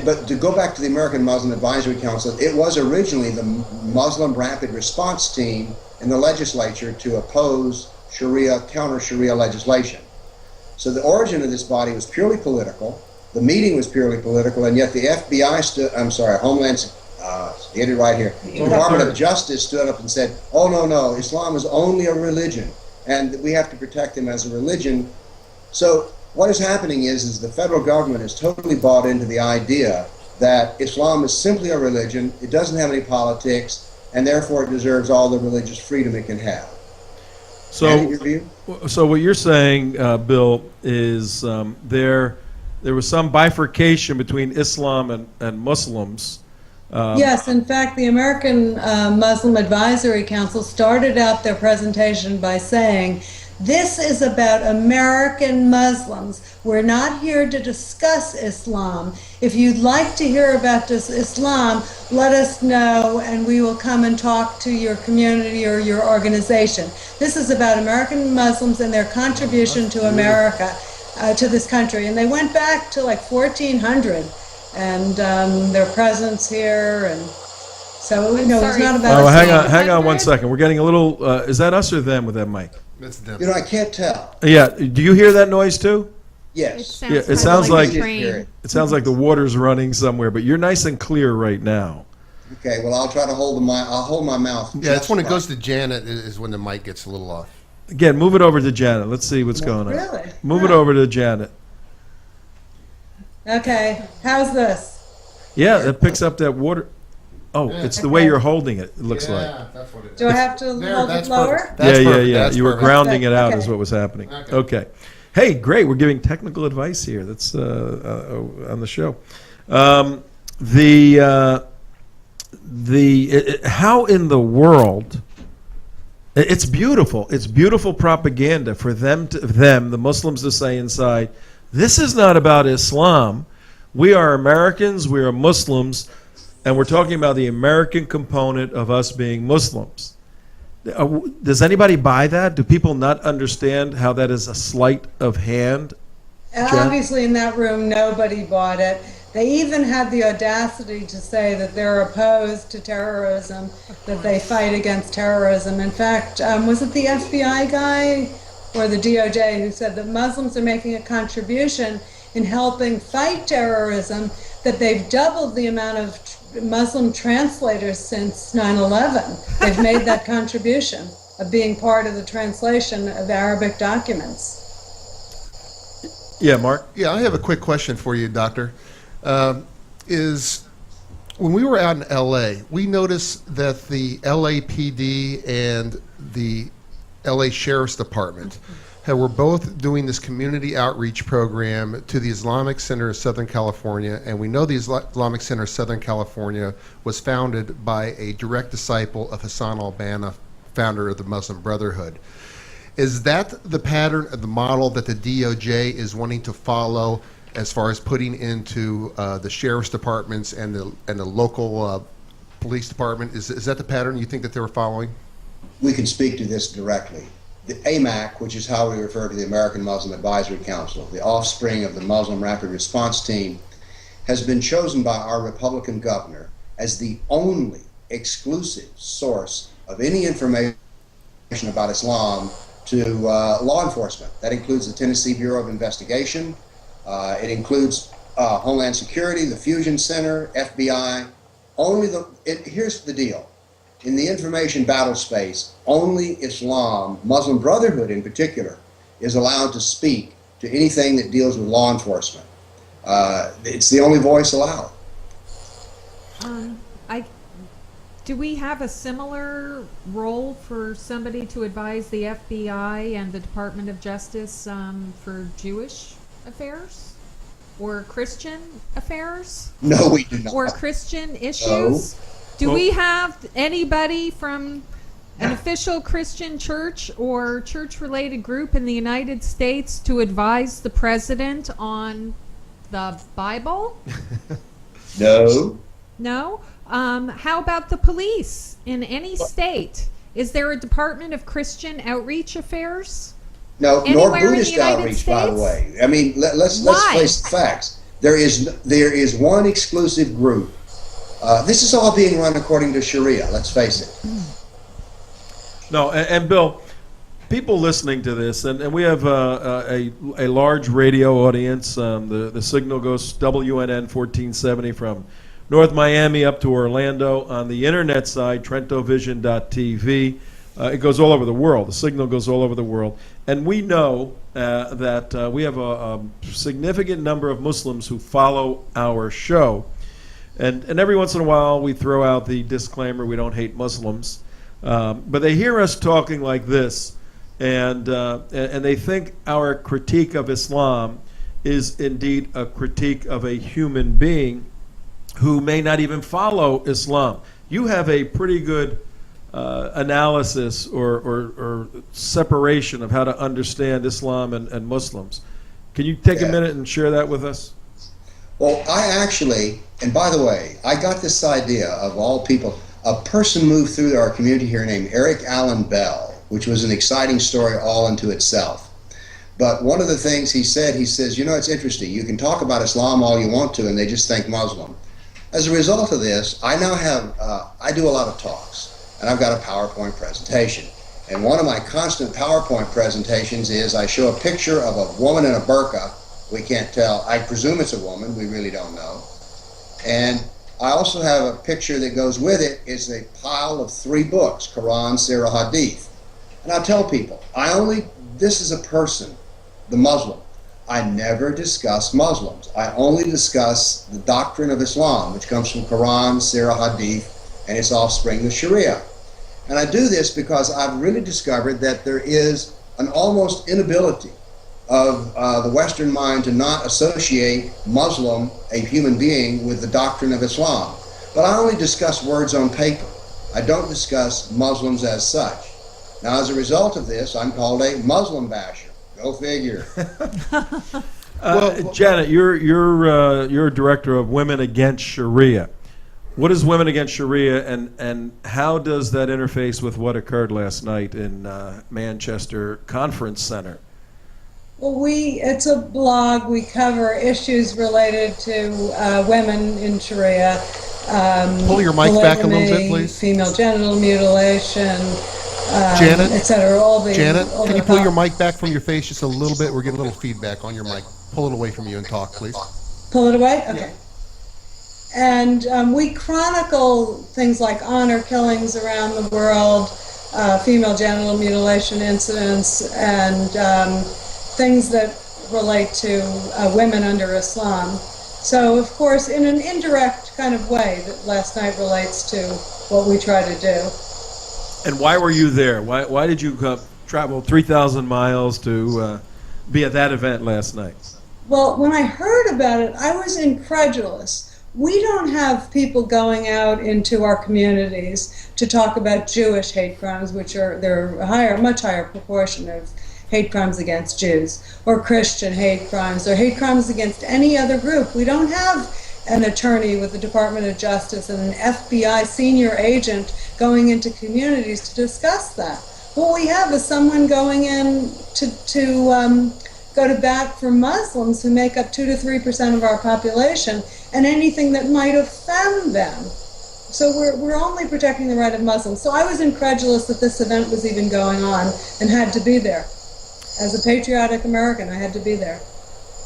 but to go back to the American Muslim Advisory Council, it was originally the Muslim Rapid Response Team in the legislature to oppose Sharia, counter-Sharia legislation. So the origin of this body was purely political. The meeting was purely political, and yet the FBI Homeland, get it right here. The Department of Justice stood up and said, oh, no, Islam is only a religion, and we have to protect them as a religion. So what is happening is the federal government has totally bought into the idea that Islam is simply a religion, it doesn't have any politics, and therefore it deserves all the religious freedom it can have. So what you're saying, Bill, is there was some bifurcation between Islam and Muslims. Yes, in fact, the American Muslim Advisory Council started out their presentation by saying, this is about American Muslims. We're not here to discuss Islam. If you'd like to hear about this Islam, let us know and we will come and talk to your community or your organization. This is about American Muslims and their contribution to America, to this country. And they went back to like 1400 and their presence here. And so, it's not about hang on 1 second. We're getting a little, is that us or them with that mic? That's them. I can't tell. Yeah, do you hear that noise too? Yes. It sounds like the water's running somewhere, but you're nice and clear right now. Okay, well, I'll try to hold my mouth. Yeah, that's when it goes to Janet is when the mic gets a little off. Again, move it over to Janet. Let's see what's going on. Really? Move it over to Janet. Okay, how's this? Yeah, it picks up that water. Oh, it's the way you're holding it, it looks like. That's what it is. Do I have to hold it lower? Yeah. You were grounding it out is what was happening. Okay. Hey, great. We're giving technical advice here. That's on the show. How in the world... It's beautiful. It's beautiful propaganda for them, the Muslims, to say inside, this is not about Islam. We are Americans, we are Muslims, and we're talking about the American component of us being Muslims. Does anybody buy that? Do people not understand how that is a sleight of hand? Obviously, in that room, nobody bought it. They even had the audacity to say that they're opposed to terrorism, that they fight against terrorism. In fact, was it the FBI guy or the DOJ who said that Muslims are making a contribution in helping fight terrorism, that they've doubled the amount of Muslim translators since 9/11. They've made that contribution of being part of the translation of Arabic documents. Yeah, Mark? Yeah, I have a quick question for you, Doctor. Is when we were out in LA, we noticed that the LAPD and the LA Sheriff's Department were both doing this community outreach program to the Islamic Center of Southern California, and we know the Islamic Center of Southern California was founded by a direct disciple of Hassan al-Banna, founder of the Muslim Brotherhood. Is that the pattern of the model that the DOJ is wanting to follow as far as putting into the sheriff's departments and the local police department? Is that the pattern you think that they were following? We can speak to this directly. The AMAC, which is how we refer to the American Muslim Advisory Council, the offspring of the Muslim Rapid Response Team, has been chosen by our Republican governor as the only exclusive source of any information about Islam to law enforcement. That includes the Tennessee Bureau of Investigation. It includes Homeland Security, the Fusion Center, FBI. Here's the deal. In the information battle space, only Islam, Muslim Brotherhood in particular, is allowed to speak to anything that deals with law enforcement. It's the only voice allowed. Do we have a similar role for somebody to advise the FBI and the Department of Justice for Jewish affairs or Christian affairs? No, we do not. Or Christian issues? No. Do we have anybody from an official Christian church or church-related group in the United States to advise the president on the Bible? No. No? How about the police in any state? Is there a Department of Christian Outreach Affairs? No, nor Anywhere in the Buddhist United outreach, by the States? way. I mean, let's face the facts. There is one exclusive group. This is all being run according to Sharia. Let's face it. No, and Bill, people listening to this, and we have a large radio audience. The signal goes WNN 1470 from North Miami up to Orlando. On the internet side, TrentoVision.tv. It goes all over the world. The signal goes all over the world. And we know that we have a significant number of Muslims who follow our show. And every once in a while we throw out the disclaimer, we don't hate Muslims. But they hear us talking like this, and they think our critique of Islam is indeed a critique of a human being who may not even follow Islam. You have a pretty good analysis or separation of how to understand Islam and Muslims. Can you take a minute and share that with us? Well, I actually, and by the way, I got this idea of all people. A person moved through our community here named Eric Allen Bell, which was an exciting story all unto itself. But one of the things he says, you know, it's interesting. You can talk about Islam all you want to, and they just think Muslim. As a result of this, I now have, I do a lot of talks, and I've got a PowerPoint presentation. And one of my constant PowerPoint presentations is I show a picture of a woman in a burqa. We can't tell. I presume it's a woman. We really don't know. And I also have a picture that goes with it. It's a pile of 3 books, Quran, Sirah, Hadith. And I tell people, this is a person, the Muslim. I never discuss Muslims. I only discuss the doctrine of Islam, which comes from Quran, Sirah, Hadith, and its offspring, the Sharia. And I do this because I've really discovered that there is an almost inability of the Western mind to not associate Muslim, a human being, with the doctrine of Islam. But I only discuss words on paper. I don't discuss Muslims as such. Now, as a result of this, I'm called a Muslim basher. Go figure. Janet, you're director of Women Against Sharia. What is Women Against Sharia, and how does that interface with what occurred last night in Manchester Conference Center? Well, it's a blog. We cover issues related to women in Sharia. Pull your mic back a little bit, please. Female genital mutilation, Janet, etc. Janet, can you pull your mic back from your face just a little bit? We're getting a little feedback on your mic. Pull it away from you and talk, please. Pull it away? Okay. And we chronicle things like honor killings around the world, female genital mutilation incidents, and things that relate to women under Islam. So, of course, in an indirect kind of way, that last night relates to what we try to do. And why were you there? Why did you travel 3,000 miles to be at that event last night? Well, when I heard about it, I was incredulous. We don't have people going out into our communities to talk about Jewish hate crimes, which they're a much higher proportion of hate crimes against Jews, or Christian hate crimes, or hate crimes against any other group. We don't have an attorney with the Department of Justice and an FBI senior agent going into communities to discuss that. What we have is someone going in to go to bat for Muslims who make up 2 to 3% of our population, and anything that might offend them. So we're only protecting the right of Muslims. So I was incredulous that this event was even going on and had to be there. As a patriotic American, I had to be there.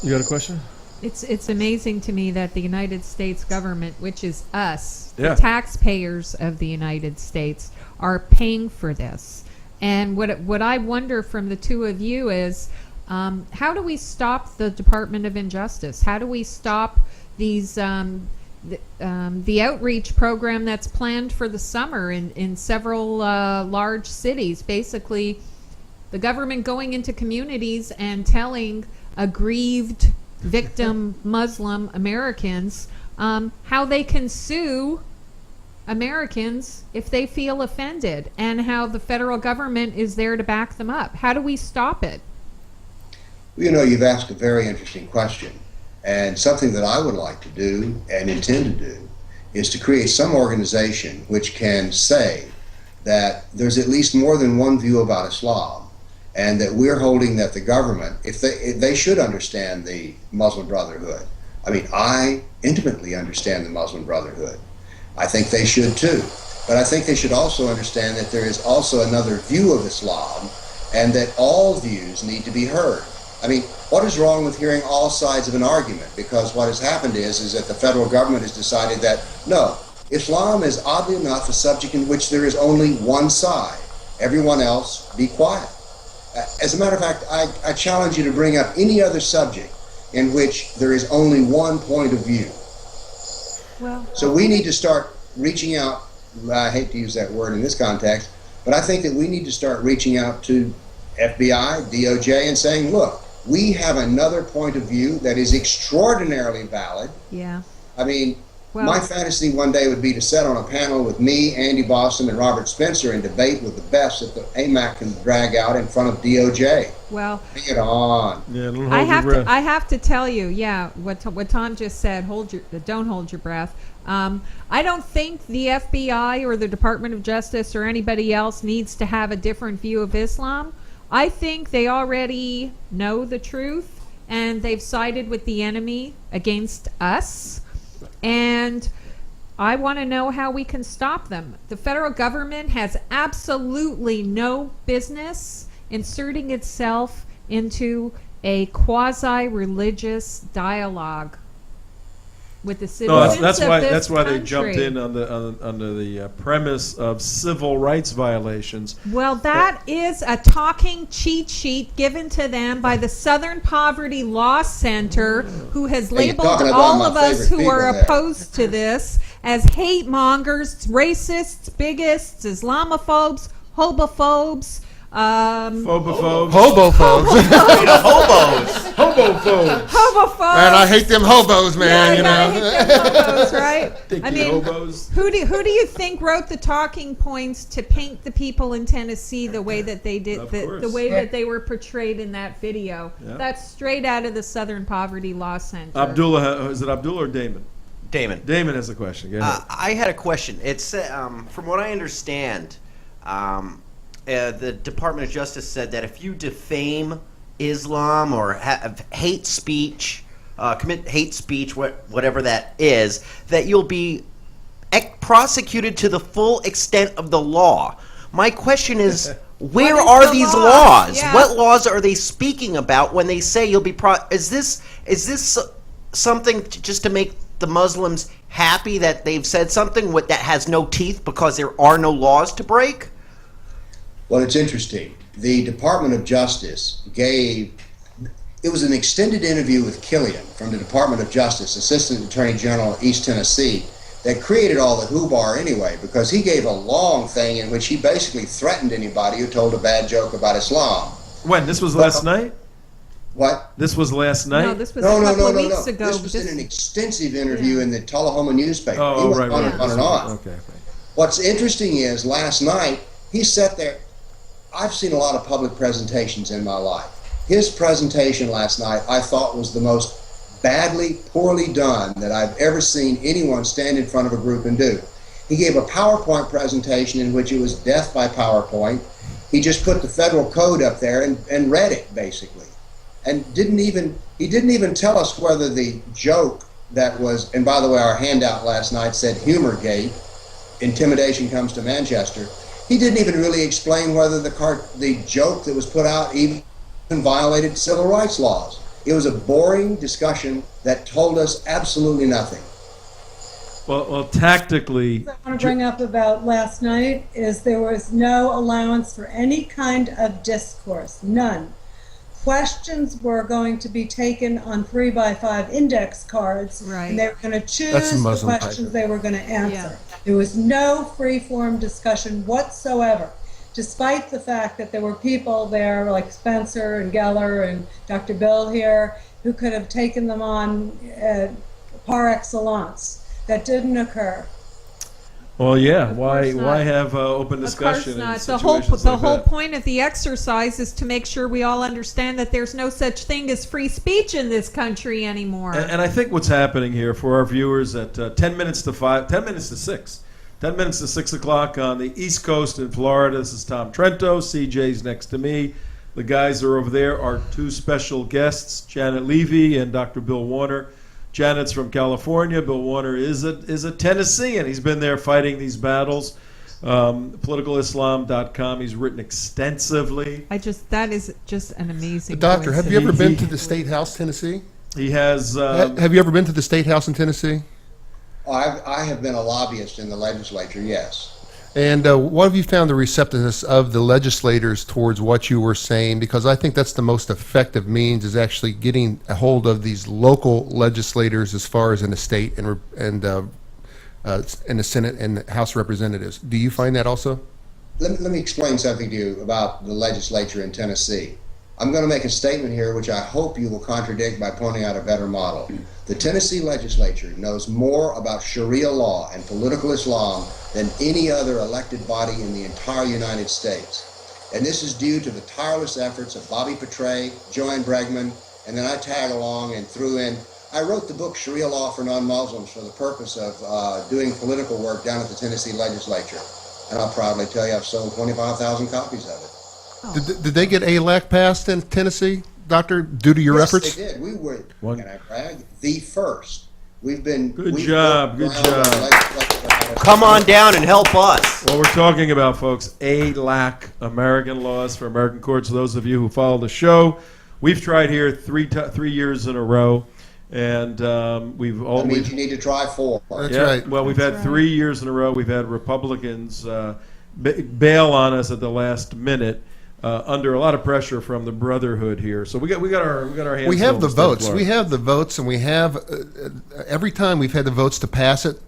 You got a question? It's amazing to me that the United States government, which is us, Yeah. the taxpayers of the United States, are paying for this. And what I wonder from the two of you is, how do we stop the Department of Injustice? How do we stop these the outreach program that's planned for the summer in several large cities? Basically, the government going into communities and telling aggrieved victim Muslim Americans how they can sue Americans if they feel offended, and how the federal government is there to back them up. How do we stop it? You know, you've asked a very interesting question, and something that I would like to do and intend to do is to create some organization which can say that there's at least more than one view about Islam, and that we're holding that the government, if they should understand the Muslim Brotherhood. I mean, I intimately understand the Muslim Brotherhood. I think they should too. But I think they should also understand that there is also another view of Islam, and that all views need to be heard. I mean, what is wrong with hearing all sides of an argument? Because what has happened is that the federal government has decided that, no, Islam is oddly enough a subject in which there is only one side. Everyone else, be quiet. As a matter of fact, I challenge you to bring up any other subject in which there is only one point of view. Well, so we need to start reaching out. I hate to use that word in this context, but I think that we need to start reaching out to FBI, DOJ, and saying, look, we have another point of view that is extraordinarily valid. Yeah. I mean, Well, my fantasy one day would be to sit on a panel with me, Andy Boston, and Robert Spencer and debate with the best that the AMAC can drag out in front of DOJ. Well, bring it on. Yeah, don't hold I your have breath. to. I have to tell you, yeah, what Tom just said. Don't hold your breath. I don't think the FBI or the Department of Justice or anybody else needs to have a different view of Islam. I think they already know the truth, and they've sided with the enemy against us. And I want to know how we can stop them. The federal government has absolutely no business inserting itself into a quasi-religious dialogue with the citizens that's of why this that's why they country. jumped in under the premise of civil rights violations. Well, that is a talking cheat sheet given to them by the Southern Poverty Law Center, who has Hey, you're labeled talking about all my of us favorite who are people there. opposed to this as hate mongers, racists, bigots, Islamophobes, homophobes, Phobophobes. Hobophobes. Hobophobes. Homophobes. Man, I hate them hobos, man. Yeah, you know. I hate them hobos, right? Dicky I mean, hobos. who do you think wrote the talking points to paint the people in Tennessee the way that they did, Of the course. way that they were portrayed in that video? Yeah. That's straight out of the Southern Poverty Law Center. Abdullah, is it Abdullah or Damon? Damon. Damon has a question. Go ahead. I had a question. It's from what I understand, the Department of Justice said that if you defame Islam or have hate speech, commit hate speech, whatever that is, that you'll be prosecuted to the full extent of the law. My question is, where What is are the these law? laws? Yeah. What laws are they speaking about when they say you'll be Is this something just to make the Muslims happy that they've said something that has no teeth because there are no laws to break? Well, it's interesting. The Department of Justice it was an extended interview with Killian from the Department of Justice, Assistant Attorney General of East Tennessee, that created all the hoobar anyway, because he gave a long thing in which he basically threatened anybody who told a bad joke about Islam. When? This was last night? What? This was last night? No, this was a couple of weeks ago. This was in an extensive interview in the Tullahoma newspaper. Oh, he went right, on right. and on and on. Okay. What's interesting is last night he sat there. I've seen a lot of public presentations in my life. His presentation last night I thought was the most poorly done that I've ever seen anyone stand in front of a group and do. He gave a PowerPoint presentation in which it was death by PowerPoint. He just put the federal code up there and read it basically, and he didn't even tell us whether the joke that was, and by the way, our handout last night said Humorgate, intimidation comes to Manchester. He didn't even really explain whether the joke that was put out even violated civil rights laws. It was a boring discussion that told us absolutely nothing. Well, tactically. What I want to bring up about last night is there was no allowance for any kind of discourse, none. Questions were going to be taken on 3x5 index cards, Right. and they were going to choose That's a the Muslim questions paper. they were going to answer. Yeah. There was no free-form discussion whatsoever, despite the fact that there were people there like Spencer and Geller and Dr. Bill here who could have taken them on par excellence. That didn't occur. Well, yeah. Why have open discussion? Of course in not. The whole situations like that? point of the exercise is to make sure we all understand that there's no such thing as free speech in this country anymore. And I think what's happening here for our viewers at 10 minutes to 6 o'clock on the East Coast in Florida. This is Tom Trento. CJ's next to me. The guys are over there. Our two special guests, Janet Levy and Dr. Bill Warner. Janet's from California. Bill Warner is a Tennessean. He's been there fighting these battles. PoliticalIslam.com. He's written extensively. That is just an amazing. Doctor, have you ever been to the State House, Tennessee? He has. Have you ever been to the State House in Tennessee? Oh, I have been a lobbyist in the legislature, yes. And what have you found the receptiveness of the legislators towards what you were saying? Because I think that's the most effective means, is actually getting a hold of these local legislators as far as in the state and in the Senate and the House of Representatives. Do you find that also? Let me explain something to you about the legislature in Tennessee. I'm going to make a statement here which I hope you will contradict by pointing out a better model. The Tennessee legislature knows more about Sharia law and political Islam than any other elected body in the entire United States. And this is due to the tireless efforts of Bobby Petrae, Joanne Bregman, and then I tag along and threw in. I wrote the book Sharia Law for Non-Muslims for the purpose of doing political work down at the Tennessee legislature. And I'll proudly tell you I've sold 25,000 copies of it. Did they get ALAC passed in Tennessee, Doctor, due to your efforts? Yes, they did. We were, can I brag, the first. Good job. Come on down and help us. What we're talking about, folks, ALAC, American Laws for American Courts. Those of you who follow the show, we've tried here 3 years in a row, and we've always. That means you need to try 4. That's right. Well, we've had 3 years in a row. We've had Republicans bail on us at the last minute. Under a lot of pressure from the Brotherhood here, so we got our hands. We have full the votes. We have the votes, and we have every time we've had the votes to pass it.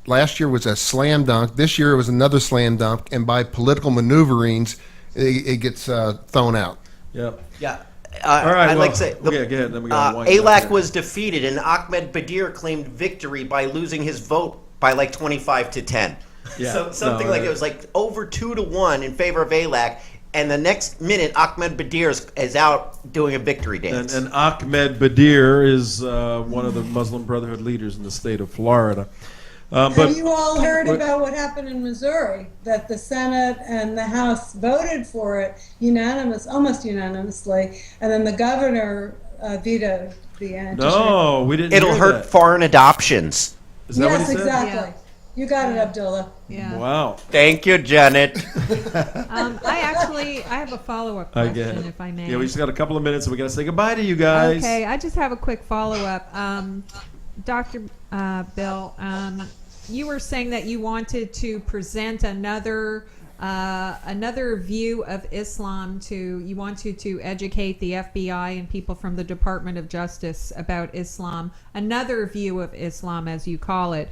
Last year was a slam dunk. This year it was another slam dunk, and by political maneuverings, it gets thrown out. Yeah. Yeah. All right. I'd like to say go ahead. Then we got ALAC was defeated, and Ahmed Badir claimed victory by losing his vote by like 25 to 10. Yeah. So something like it was like over 2-1 in favor of ALAC. And the next minute, Ahmed Badir is out doing a victory dance. And Ahmed Badir is one of the Muslim Brotherhood leaders in the state of Florida. Have you all heard about what happened in Missouri? That the Senate and the House voted for it almost unanimously, and then the governor vetoed the anti. No, we didn't. It'll hear hurt that. foreign adoptions. Is that what he said? Exactly. Yeah. You got it, Abdullah. Yeah. Wow. Thank you, Janet. I have a follow-up question, if I may. Yeah, we just got a couple of minutes, and we got to say goodbye to you guys. Okay, I just have a quick follow-up. Dr. Bill, you were saying that you wanted to present another view of Islam you wanted to educate the FBI and people from the Department of Justice about Islam, another view of Islam, as you call it.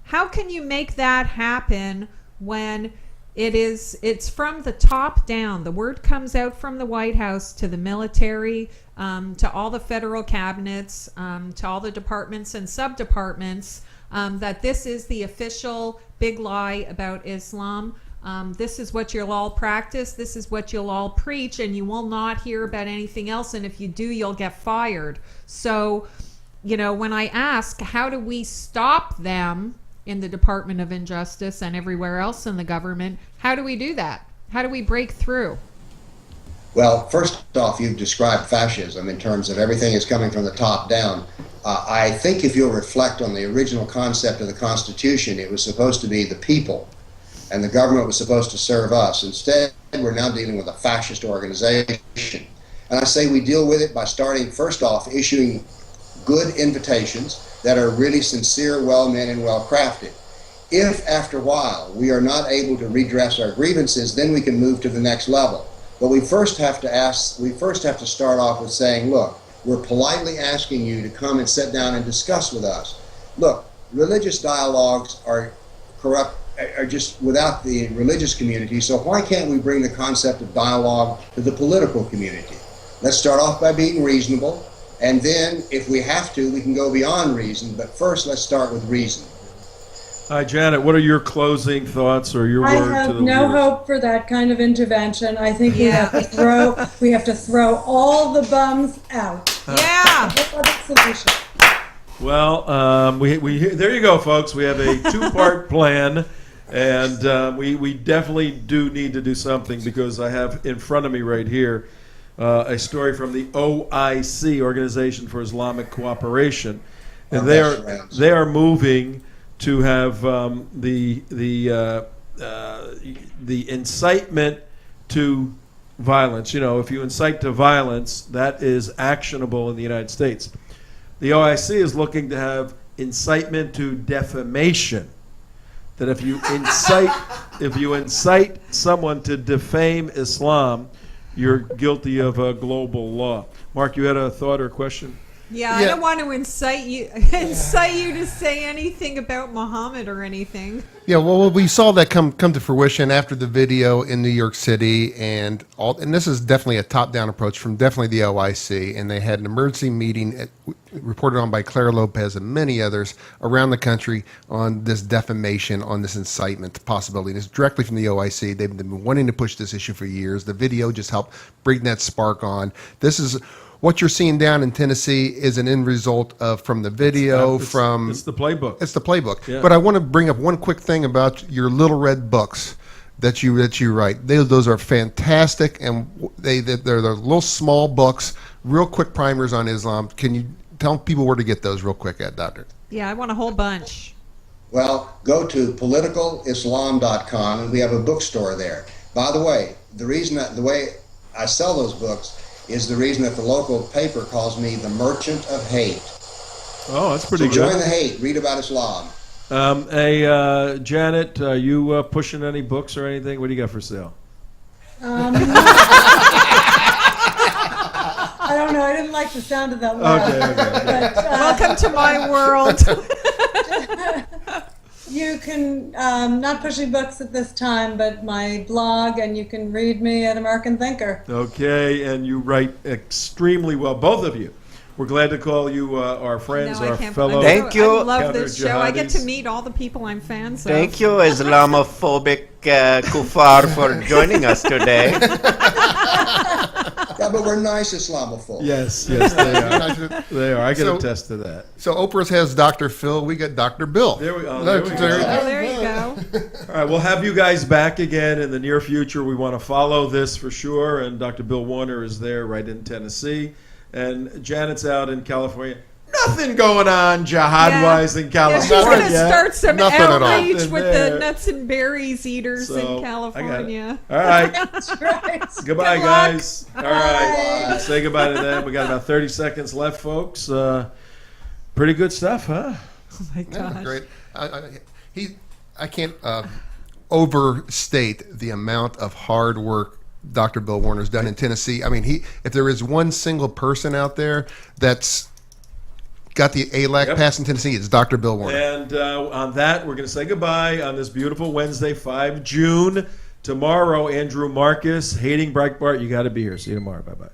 How can you make that happen when it's from the top down? The word comes out from the White House to the military, to all the federal cabinets, to all the departments and sub-departments, that this is the official big lie about Islam. This is what you'll all practice. This is what you'll all preach, and you will not hear about anything else. And if you do, you'll get fired. So, when I ask, how do we stop them in the Department of Injustice and everywhere else in the government, how do we do that? How do we break through? Well, first off, you've described fascism in terms of everything is coming from the top down. I think if you'll reflect on the original concept of the Constitution, it was supposed to be the people, and the government was supposed to serve us. Instead, we're now dealing with a fascist organization. And I say we deal with it by starting, first off, issuing good invitations that are really sincere, well-meant, and well-crafted. If, after a while, we are not able to redress our grievances, then we can move to the next level. But we first have to start off with saying, look, we're politely asking you to come and sit down and discuss with us. Look, religious dialogues are corrupt, are just without the religious community, so why can't we bring the concept of dialogue to the political community? Let's start off by being reasonable, and then, if we have to, we can go beyond reason, but first let's start with reason. Hi, Janet. What are your closing thoughts or your I word to have the no viewers? hope for that kind of intervention. I think we have to throw all the bums out. Yeah. No other solution. Well, we there you go, folks. We have a two-part plan, and we definitely do need to do something, because I have in front of me right here a story from the OIC, Organization for Islamic Cooperation, and they are moving to have the incitement to violence. You know, if you incite to violence, that is actionable in the United States. The OIC is looking to have incitement to defamation. That if you incite someone to defame Islam, you're guilty of a global law. Mark, you had a thought or a question? Yeah, I don't want to incite you to say anything about Muhammad or anything. Yeah, well, we saw that come to fruition after the video in New York City, and this is definitely a top-down approach from definitely the OIC, and they had an emergency meeting reported on by Clara Lopez and many others around the country on this defamation, on this incitement possibility. And it's directly from the OIC. They've been wanting to push this issue for years. The video just helped bring that spark on. This is what you're seeing down in Tennessee is an end result of from the video, it's the playbook. It's the playbook. Yeah. But I want to bring up one quick thing about your Little Red books that you write. Those are fantastic, and they're little small books, real quick primers on Islam. Can you tell people where to get those real quick, Doctor? Yeah, I want a whole bunch. Well, go to politicalislam.com, and we have a bookstore there. By the way, the way I sell those books is the reason that the local paper calls me the Merchant of Hate. Oh, that's pretty good. Join the hate. Read about Islam. Janet, are you pushing any books or anything? What do you got for sale? I don't know. I didn't like the sound of that word. Okay. But, Welcome to my world. You can, not pushing books at this time, but my blog, and you can read me at American Thinker. Okay, and you write extremely well, both of you. We're glad to call you our friends, our fellow. Thank you. I love this show. I get to counter-jihadis. meet all the people I'm fans of. Thank you, Islamophobic kuffar, for joining us today. Yeah, but we're nice Islamophobes. Yes, they are. They are. I can attest to that. So Oprah's has Dr. Phil. We got Dr. Bill. There we go. There you go. All right, we'll have you guys back again in the near future. We want to follow this for sure, and Dr. Bill Warner is there right in Tennessee, and Janet's out in California. Nothing going on jihad-wise in Yeah, California. she's going to start some Nothing at all. outreach Nothing with there. the nuts and berries eaters So, I got in it. California. All right. That's right. Goodbye, Good luck. guys. All right. Say goodbye to them. We got about 30 seconds left, folks. Pretty good stuff, huh? Oh, my gosh. Great. I can't overstate the amount of hard work Dr. Bill Warner's done in Tennessee. I mean, if there is one single person out there that's got the ALAC pass in Tennessee, it's Dr. Bill Warner. And on that, we're going to say goodbye on this beautiful Wednesday, 5 June. Tomorrow, Andrew Marcus, Hating Breitbart. You got to be here. See you tomorrow. Bye-bye.